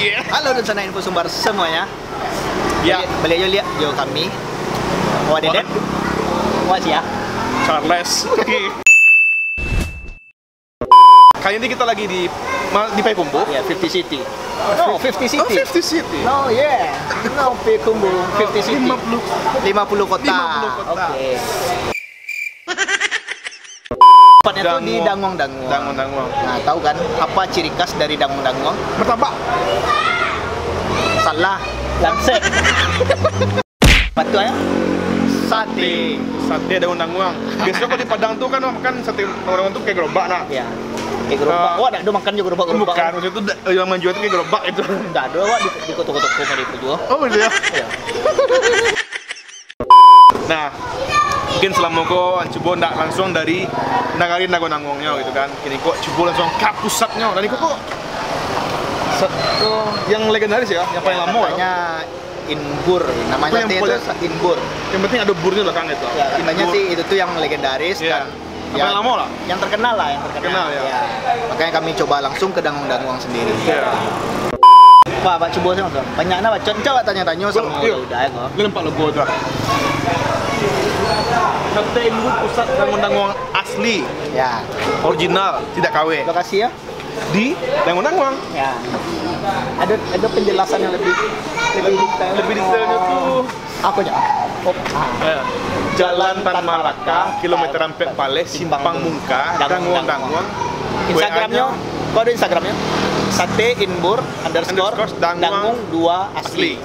Halo dan sana info sumber semuanya. Ya. Balik aja lihat yo kami. Wah Deden. Wah ya. Charles. Kali ini kita lagi di Payakumbuh. Ya 50 City. No, 50 City. Oh, 50 City. No, yeah. No, Payakumbuh 50 City. 50 kota. 50 kota. Oke. Tempatnya tuh di Danguang. Danguang. Nah, tahu kan apa ciri khas dari Danguang? Martabak. Salah. Langsek. Patu ya? Sate. Sate Danguang. Biasanya kalau di Padang tuh kan makan sate orang tuh kayak gerobak nah. Ya. Kayak gerobak. Wah, ada makan juga gerobak. Bukan, maksudnya itu yang menjual itu kayak gerobak itu. Enggak ada wah di kotak-kotak rumah itu juga. Oh iya. Iya. Nah, mungkin selama kau coba ndak langsung dari nagari Nangongnya gitu kan. Kini kok coba langsung ke pusatnya. Dan kok yang legendaris ya, yang paling lama namanya Inbur, namanya itu Inbur. Yang penting ada burnya belakang itu. Ya, katanya sih itu tuh yang legendaris dan yang lama lah. Yang terkenal lah, ya. Makanya kami coba langsung ke Danguang sendiri. Iya. Pak coba sama tuh. Banyak nama, coba tanya-tanya sama udah ya kok. Lu nampak logo tuh. Sate Inbur pusat Danguang asli. Ya. Original, tidak KW. Lokasi ya? Di Danguang. Ya. Ada penjelasan yang lebih detail. Lebih detailnya tuh apa ya? Jalan Tan Malaka, kilometer 4 Pale, Simpang Mungka, Danguang. Instagramnya, kok ada Instagramnya? Sate Inbur _ Danguang 2 asli.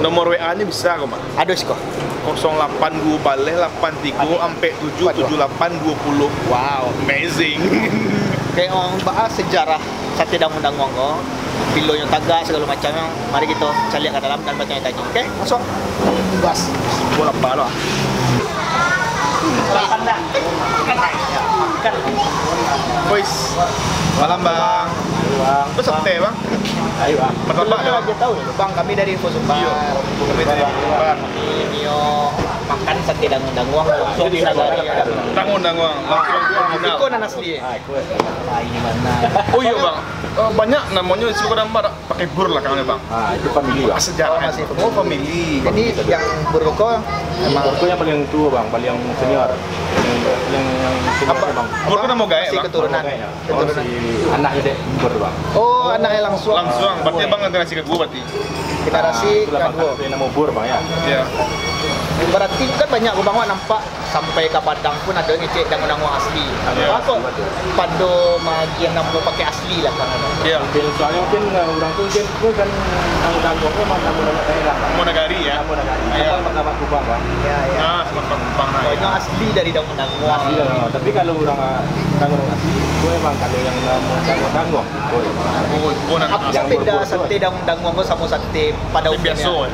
Nomor WA-nya bisa kok, Mak. Ada sih kok. 082 Pale 83 sampai 77820. Wow, amazing. Kayak orang bahas sejarah sate Danguang kok. Pilonya tagak segala macamnya. Mari kita cari ke dalam dan bertanya-tanya. Oke, masuk. Gas. Bola pala. Pandang. Kan. Boys. Malam, Bang. Bang. Itu sate, Bang. Ayo, Bang. Martabak aja tahu ya, Bang. Kami dari Info Sumbar. Kami dari Info Sumbar. Kami Nio makan sate Danguang langsung di Nagari. Danguang. Langsung Iko nanas dia. Ini mana? Oh iya, Bang. Banyak namanya di Suku Dambar pakai bur lah kan, Bang. Itu family, Bang. Sejarah masih family. Jadi yang burko Burko yang paling tua, Bang, paling yang senior. Yang senior, Apa? Bang. Burko nama gaek, masih Bang. keturunan. Oh, si anaknya dek Bur, Bang. Oh, anaknya langsung. Berarti Bang generasi kedua berarti. Generasi itulah, Bang, kedua. kan nama Bur, Bang, ya. Iya. Berarti kan banyak Bang nampak sampai ke Padang pun ada ngecek Danguang asli. Iya. Apa? Pando magian namu pakai asli lah kan. Iya. Soalnya mungkin orang tuh mungkin itu kan Danguangnya nama daerah. Monagari ya. Iya. Nama Kupang, Bang. Iya. Nah, Simpang Mungka. Oh, itu asli dari Danguang. Asli lah. Tapi kalau orang Danguang asli, gue emang kalau yang nama Danguang. Apa Yang beda berburu, sate Danguang sama sate pada umumnya? Biasa.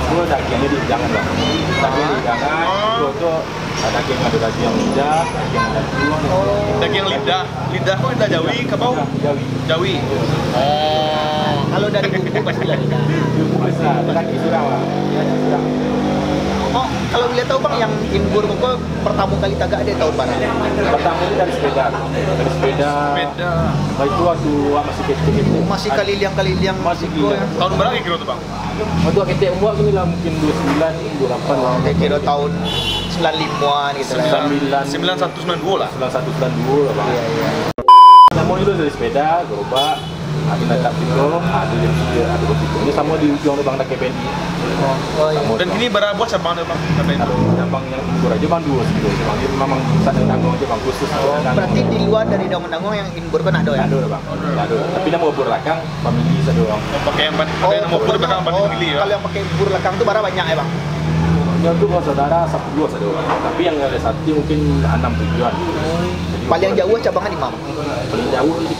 Gue dagingnya di jangan, Bang. Daging di jangan. Gue tuh daging ada daging lidah, daging ada tulang. Daging lidah kok lidah Jawi, kabau. Jawi. Kalau dari bumbu pasti lah. Bumbu besar, daging surang, Bang. Surang. Oh, kalau lihat tahu Bang yang Inbur kok pertama kali tagak dia tahun mana? Pertama itu dari sepeda. Beda. Baik tua masih kecil. Masih kali-liang Masih Biko gila. ya. Tahun berapa kira tuh, Bang? Waktu kita umur gini lah mungkin 29, 28 lah. Saya kira tahun 95-an gitu lah. 9192 lah. 9192 lah, Bang. Iya. Namun itu dari sepeda, gerobak, ada natap itu, ada begitu. Ini sama di ujung Bang Dake Pendi. Oh iya. Dan ini berapa cabang ada, Bang? Kalau cabang yang Inbur aja Bang 2 situ. Bang dia memang satu Danguang aja Bang khusus. Berarti di luar dari Danguang yang Inbur kan ada ya? Ada Bang. Ada. Tapi nama Bur Lakang family satu Bang. Pakai yang pakai nomor pur belakang bandi milih ya. Kalau yang pakai Inbur Lakang itu barang banyak ya Bang? Yang itu kalau saudara 10 satu Bang. Tapi yang ada satu mungkin 6-7an. Paling jauh cabangan di mana? Paling jauh di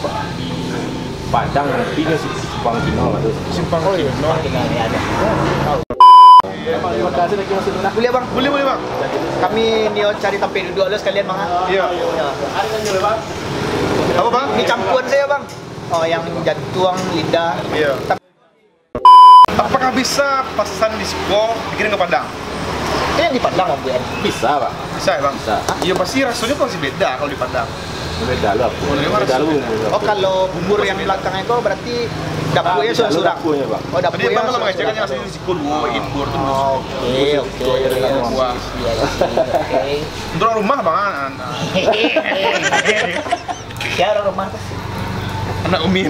Padang, tapi dia Simpang Kino atau Simpang iya. Kino. Ada. Terima kasih lagi Mas Duna. Boleh Bang? Boleh, Bang. Kami Nio cari tempe duduk dulu sekalian Bang. Iya. Apa, Bang? Ini campuran saya Bang. Oh, yang jantung, lidah. Iya. Apakah bisa pesan di Siko dikirim ke Padang? Itu yang di Padang Bang Bu ya? Bisa, Pak. Bisa ya, Bang? Bisa. Iya, pasti rasanya pasti beda kalau di Padang. Beda lah. Beda lu. Oh kalau bubur yang belakangnya itu berarti dapurnya sudah Dapurnya, Bang. Oh dapurnya Dia bang kalau sudah- mengecekkan yang asli si Kulu, Inbur tuh. Oke. Wah. Untuk rumah bang, Ya orang rumah tuh. anak Umi.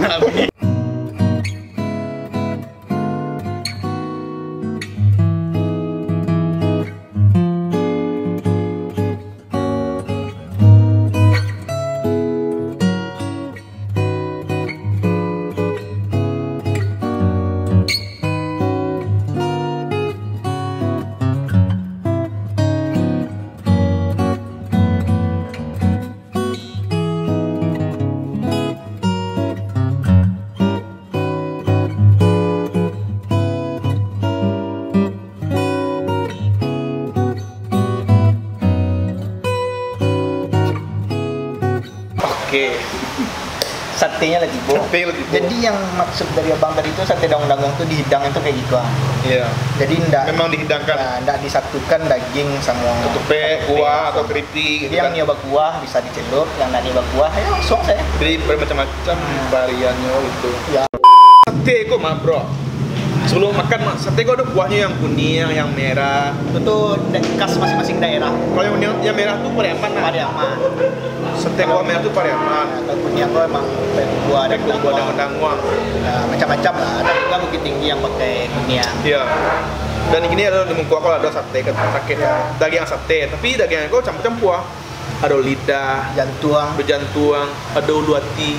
Oke. Satenya lagi bo. Sate lagi bo. Jadi yang maksud dari abang tadi itu sate daun-dangong itu dihidang itu kayak gitu ah. Iya. Jadi ndak Memang dihidangkan. nah, ndak disatukan daging sama Ketupat, kuah atau keripik Jadi gitu yang kan. nyoba kuah bisa dicelup, yang nggak nyoba kuah ya langsung saya. Jadi bermacam-macam variannya gitu. Ya. Sate kok mah bro. Sebelum makan sate kok ada kuahnya yang kuning, yang merah. Itu tuh khas masing-masing daerah. Kalau yang merah tuh Pariaman nah. Pariaman. Sate kuah merah tuh Pariaman. Nah, kalau kuning aku emang pakai buah dan Kuah kuah. daun-dangwang. Nah, macam-macam lah. Ada juga Bukit Tinggi yang pakai kuning. Iya. Dan ini ada di kuah kalau ada sate kan sakit daging sate, tapi daging kau campur-campur. Ada lidah, Jantung. ada jantung, ada ulu hati,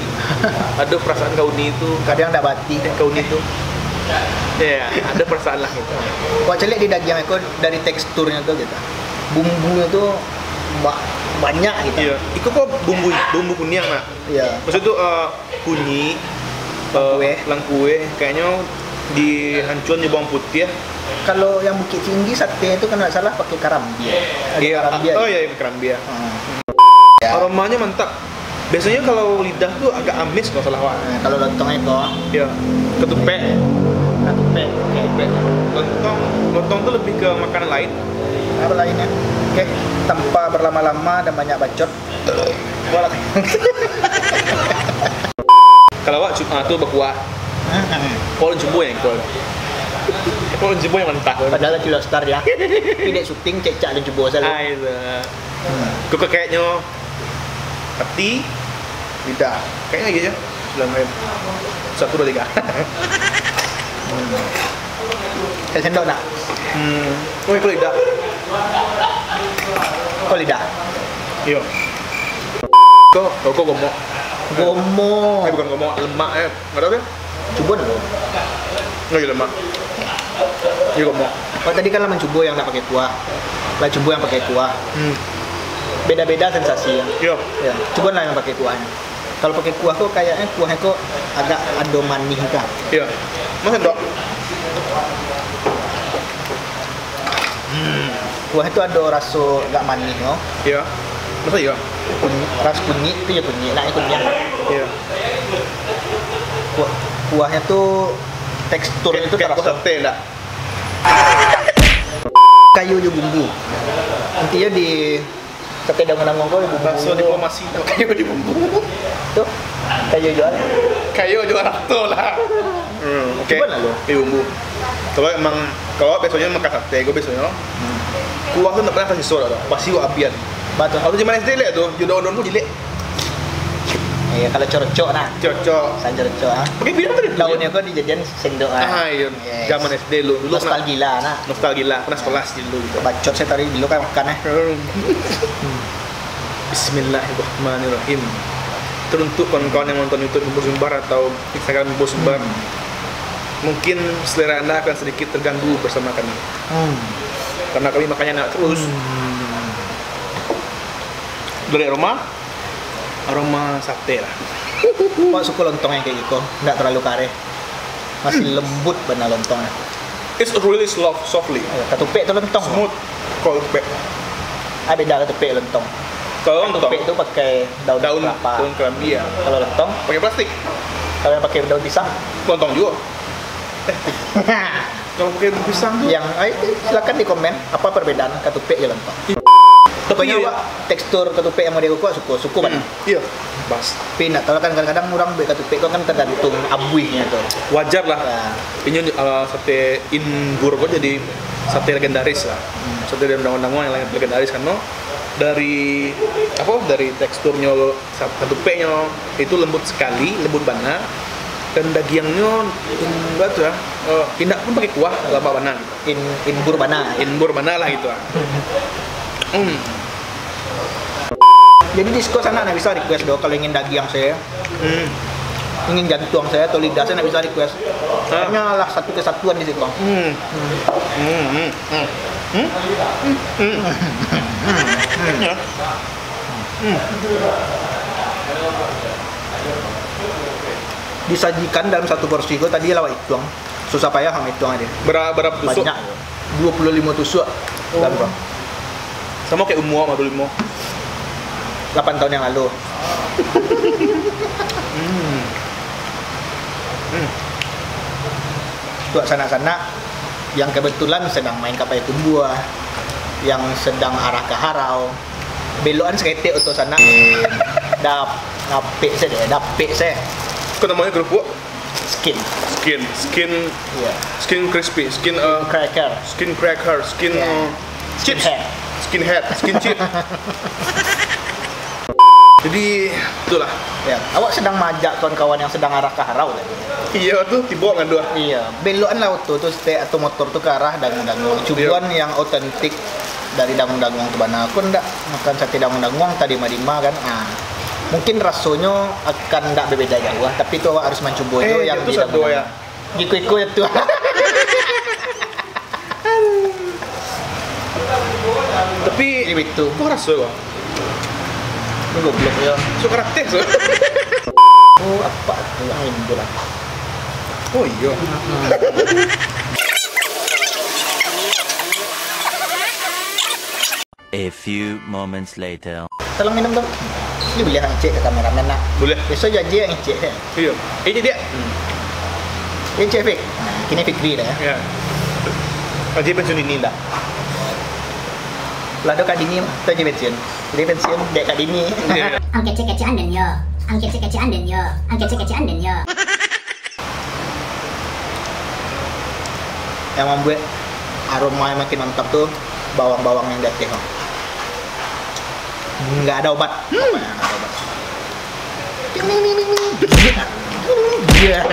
ada perasaan kau ni itu, Kadang ndak bati. kau ni itu. Ya, ada perasaan lah gitu. Wah celik di daging aku dari teksturnya tuh gitu. Bumbunya tuh banyak gitu. Iya. Itu kok bumbu kuning nak. Iya. Maksud tuh kunyi, Langkue. langkue, kayaknya dihancurin di bawang putih ya. Kalau yang Bukit Tinggi sate itu kan nggak salah pakai karambia. Ada Iya. karambia. Oh ya? iya, kerambia. Ya. Aromanya mantap. Biasanya kalau lidah tuh agak amis kalau salah wak. Nah, kalau lontong itu Iya. Ketupat. ketupat. Oke. Lontong tuh lebih ke makanan lain. Apa lainnya? Oke, tanpa berlama-lama dan banyak bacot. Boleh. Kalau wak tuh berkuah. Kalau jumbo yang kol. Kalau jumbo yang mentah. Padahal kilo star ya. Tidak syuting cecak dan coba saya. Ah itu. Kok kayaknya hati, lidah. Kayaknya gitu ya. Dalam main 1, 2, 3. Saya sendok nak. Oh, itu lidah. Kau lidah. Iya. Kok gomok. Gomo. Bukan gomok, lemak ya. Enggak tahu ya? Coba dulu. Enggak iya lemak. Iya gomok. Oh tadi kan lah mencoba yang nggak pakai kuah. Lah coba yang pakai kuah. Beda-beda sensasi ya. Iya. Ya. Coba lah yang pakai kuahnya. Kalau pakai kuah tuh kayaknya kuahnya kok agak ado manis kan. Iya. Mas Dok. Kuah itu ada rasa agak manis no. Iya. Masa iya? Ras kunyit itu ya kunyit, nah kunyit. Iya. Kuahnya tuh teksturnya itu Kayak kuah terasa sate enggak? kayu di bumbu. Intinya di sate daun-dangong kau di bumbu. Bakso diplomasi tuh kayu di bumbu. Tuh kayu jual. Kayu juara tuh lah. Oke. Coba lah lo. Di bumbu. Kalau biasanya makan sate, gue biasanya kuah tuh nggak pernah kasih soda, pasti gue apian. Batu. Aku zaman SD lihat tuh, jodoh-jodoh gue jelek. Iya kalau corocok nah. Cocok. San corocok ah. Pakai bilang tadi. Daunnya kok dijadian sendok Ah iya. Yes. Zaman SD lu. Dulu pernah Nostalgia nah. nostalgia, pernah sekolah dulu gitu. Bacot saya tadi dulu kan makan Bismillahirrahmanirrahim. Teruntuk kawan-kawan yang nonton YouTube Ibu Sumbar atau Instagram Ibu Sumbar, mungkin selera Anda akan sedikit terganggu bersama kami. Karena kami makannya enak terus. Dari aroma sate lah. Kok suka lontong yang kayak gitu, nggak terlalu kare. Masih lembut benar lontongnya. It's really softly, Ketupek itu lontong. smooth. Kalau Beda ketupek lontong. lontong, Ketupek itu pakai daun kelapa. daun kerambi ya. Kalau lontong, Pakai plastik. kalau yang pakai daun pisang. Lontong juga. Kalau pakai daun pisang tuh. Yang silakan di komen apa perbedaan ketupek dan lontong. Pokoknya iya. Wak, tekstur ketupat yang mau dia kuah suku kan. Iya. Bas. Tapi nak tahu kan kadang-kadang orang buat ketupat itu kan tergantung abuihnya tuh. Wajar lah. Ya. Ini sate Inbur kok jadi sate legendaris lah. Sate dari undang-undang yang legendaris kan no. Dari teksturnya ketupatnya itu lembut sekali, lembut banget. Dan dagingnya enggak tuh ya. Tidak pun pakai kuah, lama bana. Inbur mana? Inbur mana lah gitu. Jadi di sekolah sana nak bisa request doang kalau ingin daging saya, ingin jantung saya atau lidah saya nak bisa request. Hanya lah satu kesatuan di situ bang. Disajikan dalam satu porsi itu tadi lawak itu bang. Susah payah sama itu aja. Berapa tusuk? Banyak. 25 tusuk. Dan bang. Sama kayak umur sama dulu 8 tahun yang lalu. Tuh sana-sana yang kebetulan sedang main kapal buah, yang sedang arah ke Harau, belokan seketik untuk sana. Dapik saya. Kau namanya kerupuk? Skin. Iya. Skin crispy, skin Cracker. skin Yeah. chips, Skinhead. skin chip. Jadi itulah. Ya. Awak sedang majak kawan-kawan yang sedang arah ke Harau tadi. Iya tuh tiba kan dua. Iya, belokan laut tuh stay atau motor tuh ke arah Dangung-Dangung. Cubuan yang otentik dari Dangung-Dangung tuh mana aku ndak makan sate Dangung-Dangung tadi Madima kan. Mungkin rasanya akan ndak berbeda jauh, tapi itu awak harus mencoba yang itu di satu ya. Giku itu. Tapi itu. kok rasa kok? Ini goblok ya. So karakter so. Oh, apa tuh yang ini lah. Oh iya. A few moments later. Tolong minum dong. Ini boleh ngecek ke kameramen nak. Boleh. Besok janji yang ngecek. Iya. Ini dia. Yang cek Fik. Kini Fikri dah ya. Ya. Aja pensiun ini dah. Lado Kak Dini mah, tu je pensiun. Jadi pensiun dek Kak Dini. Ang kece-kece anden yo. Ang kece-kece anden yo. Ang kece-kece anden yo. Yang membuat aroma yang makin mantap tuh bawang-bawang yang datih. Nggak ada obat. Nggak ada obat. Biar.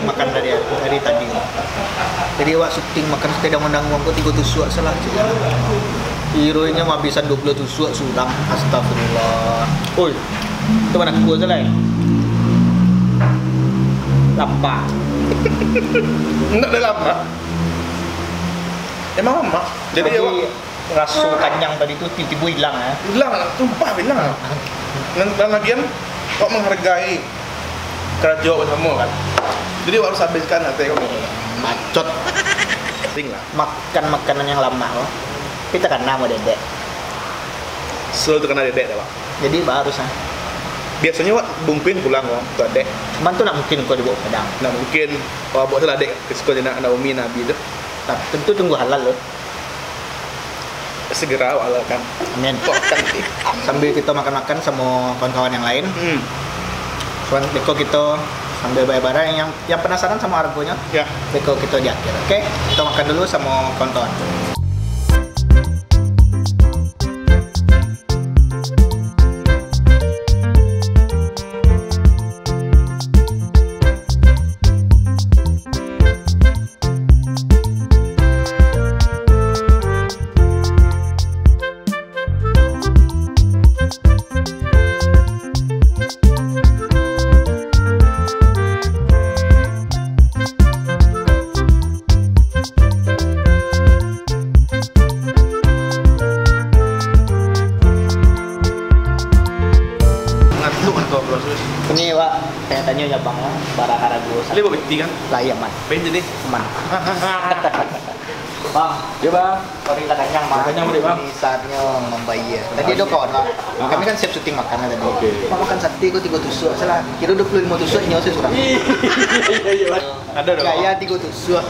Makan dari tadi. Jadi awak syuting makan sate Dangung-Dangung kok 3 tusuk salah je. Heronya mau habisan 20 tusuk suram. Astagfirullah. Oi. Itu mana aku salah. Lapar. Enggak ada lama. Emang lama. Jadi awak rasa kanyang tadi tu tiba-tiba hilang ya. bilang, tumpah bilang. Dan lagian kok menghargai kerajaan bersama kan. Jadi awak harus habiskan nanti kok. Bacot. Penting lah. Makan makanan yang lama loh. Kita kan nama dedek. Selalu terkena dedek dah Pak. Jadi baru sah. Biasanya Wak bungpin pulang kok tu adek. Cuman tu nak mungkin kau dibawa Padang. Nah mungkin kalau buat salah adek ke sekolah nak Umi Nabi tu Tapi tentu tunggu halal loh. segera awal kan. Amin. Kan. Sambil kita makan-makan sama kawan-kawan yang lain. Cuman beko kita sambil bayar-bayar yang penasaran sama harganya. Ya. Beko kita di akhir. Oke, kita makan dulu sama kawan-kawan. Ini Wak, saya tanya ya Bang lah, bara haragu. Lihat bukti kan? Lah iya, Man. Ben jadi Man. Bang, Ya bang. sorry kadang Bang. Kanyang boleh, Bang. Ini saatnya membayar. Tadi ada kawan Bang. Kami kan siap syuting makanan tadi. Oke. Bang makan sate kok 3 tusuk. Salah. Kira 25 tusuk ini saya surang. Iya. Ada dong. Gaya 3 tusuk.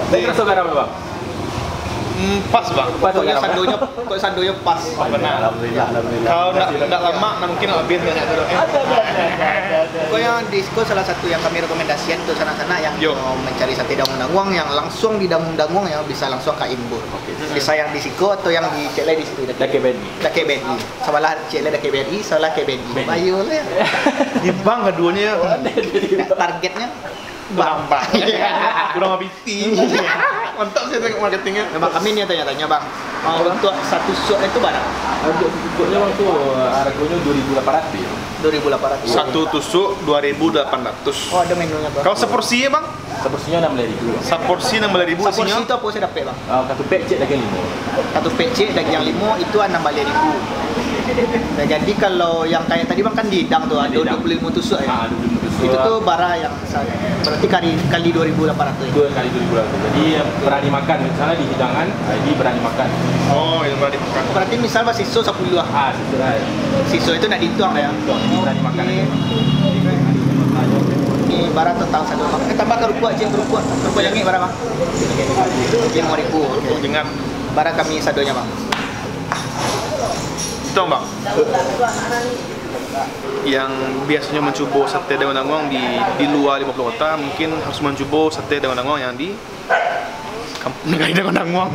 Baik rasa garam bang. Pas bang. Pas Pokoknya garam. sandonya pas. Benar. Alhamdulillah. Kalau nggak lama, nah mungkin lebih banyak dulu. Pokoknya disko salah satu yang kami rekomendasikan untuk sana-sana yang Yo. mau mencari sate Dangung-Dangung yang langsung di Dangung-Dangung ya bisa langsung ke Imbur. Bisa yang di Siko atau yang di Cele di situ. Dake BNI. Dake BNI. Salah Cele Dake BNI, salah ke BNI. Bayu lah ya. Di bank keduanya Targetnya Bang. Kurang habis. Mantap sih tengok marketingnya. Memang kami nih tanya-tanya Bang. Untuk satu sok itu berapa? Harga tutupnya bang tuh harganya 2.800. 2.800. Satu tusuk 2.800. Oh, ada menunya Bang. Kalau seporsinya bang? Seporsinya 6.000. Seporsi 6.000 Porsi isinya. itu apa saya dapat Bang? Satu pack cek daging 5. Satu PC daging yang 5 itu 16.000. Nah, jadi kalau yang kayak tadi Bang kan di Hidang tuh ada Hidang. 25 tusuk ya. 25 tusuk. Itu tuh bara yang berarti kali 2.800 ya. 2 kali 2.800. Jadi berani makan misalnya di hidangan, ini berani makan. Oh, itu berarti bukan. Berarti misal Pak siso 10 lah. Situ lah. Siso itu nak dituang ya. Berani makan. Ini barang total satu Bang. Tambah kerupuk aja kerupuk. Kerupuk yang ini barang Bang. 5.000. Oh, jangan. Barang kami sadonya Bang. Itu bang. Yang biasanya mencoba sate Dangung-Dangung di luar 50 kota mungkin harus mencoba sate Dangung-Dangung yang di kampung negara Dangung-Dangung.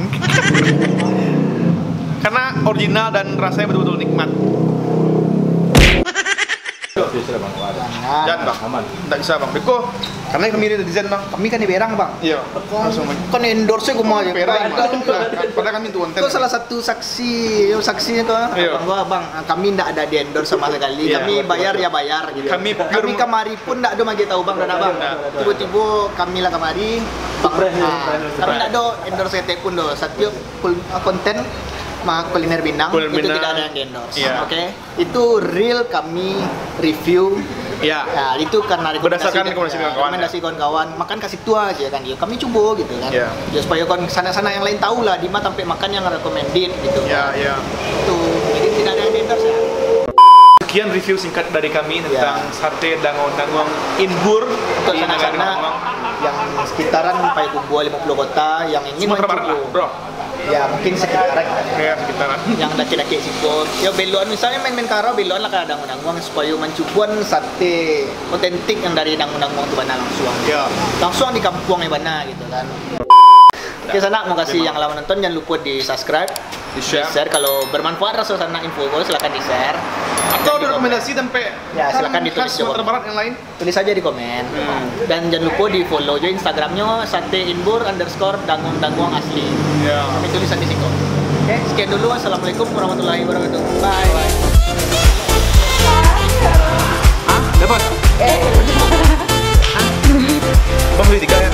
Karena original dan rasanya betul-betul nikmat. Sudah bang. Dan bang, Aman. tidak bisa bang. Beko, karena kami ini desain bang. Kami kan di Berang Bang. Iya. Langsung Kan endorse gue mau aja. Perang. Padahal kami tuh konten. Itu salah satu saksinya tuh Iya. abang gua Bang, kami ndak ada di endorse sama sekali. Iya. Kami bayar ya bayar gitu. Kami kami kemari pun ndak ada magi tahu Bang dan Abang. Nah. Tiba-tiba kami lah kemari Bang. Brand, Kami ndak ada endorse teh pun do. Setiap konten kuliner Bintang Kuliner itu Bintang. tidak ada yang di endorse. Iya. Oke. Itu real kami review. Iya. Nah, itu karena Berdasarkan rekomendasi kawan-kawan, rekomendasi kawan-kawan. Makan kasih tua aja kan dia. Kami coba gitu kan. Iya. Ya supaya kon sana-sana yang lain tahu lah di mana sampai makan yang recommended gitu. Ya, ya. Itu. Jadi tidak ada yang di endorse ya. Sekian review singkat dari kami tentang sate Dangung-Dangung Inbur Untuk di negara sana-sana Dangung. yang sekitaran Payakumbuh 50 kota yang ingin Sumatera Barat lah, mencoba. bro. Ya mungkin sekitaran Ya, sekitaran. yang daki-daki situ. Ya beluan misalnya main-main karo beluan lah ke Dangung-Dangung supaya mencubuan sate otentik yang dari Dangung-Dangung tuh bana langsung. Ya. Langsung di kampung yang bana gitu kan. Oke sana mau kasih yang lama nonton jangan lupa di subscribe, Di share. Kalau bermanfaat rasa sana info gue silakan di share. Atau ada rekomendasi sampai Ya, silakan ditulis khas Sumatera juga. Barat yang lain. Tulis aja di komen. Dan jangan lupa di follow juga Instagramnya sateinbur_dangung-dangung asli. Ya. Kami tulisan di situ. Oke, sekian dulu. Assalamualaikum warahmatullahi wabarakatuh. Bye. Dapat. Bang beli 3 ya.